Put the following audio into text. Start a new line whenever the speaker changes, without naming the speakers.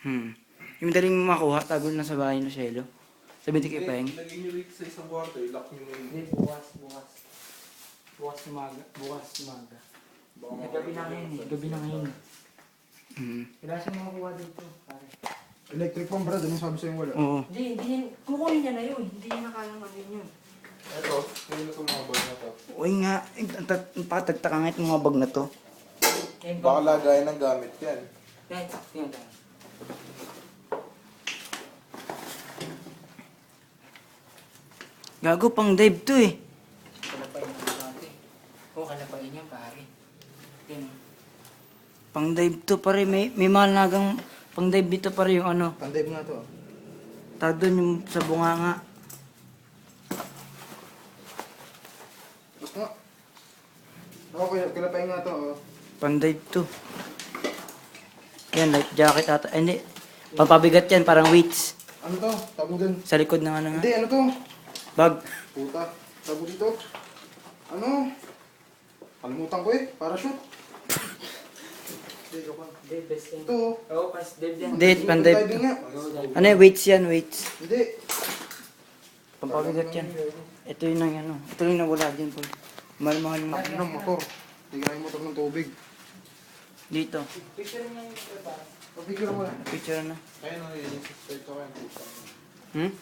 Yung madaling makuha, tago na sa bahay na Shelo. Sabi ni kay Peng.
Lagyan nyo rin sa isang kwarto, i-lock nyo mo yun.
Hindi, bukas. Bukas umaga. Gabi na ngayon. Kailangan siya makakuha dito, pare.
Electric pump, brad. Anong sabi sa'yo wala?
Oo.
Hindi. Kukunin niya na yun. Hindi niya nakayang ano yun.
Ito, ngayon na itong mga bag na to.
Uy nga, patagtaka nga itong mga bag na to.
Baka lagayan ng gamit yan.
Yan.
Gago, pang dive to eh.
Kalapain mo dati. Kalapain yan, pare. Yan.
Pang dive to pare, may mahal na gang pang dive dito pare yung ano.
Pandive nga to.
Tag doon yung sa bunganga.
Gusto nga. Okay, kalapain nga to. Oh.
Pang dive to. Yan, life jacket ata. Ay, hindi. Pampabigat yan, parang weights.
Ano to? Tabo dun.
Sa likod ng ano nga.
Hindi, ano to?
Bag.
Puta. Tabo dito. Ano? Kalimutan ko eh. Parachute. Hindi, kapag.
Dave, best thing.
Ito.
Oo, pas Dave yan.
Hindi, pang dive to.
Diving nga.
Ano yung weights yan, weights.
Hindi.
Pampabigat yan. Ito yun ang ano. Ito yung nawala dyan po. Mahal-mahal mo.
Ano ng motor? Tignan yung motor ng tubig.
Dito.
Picture niya yung pare.
Pabigyan mo lang.
Picture na.
Kaya nang yun, yung suspect ko yan.
Hmm?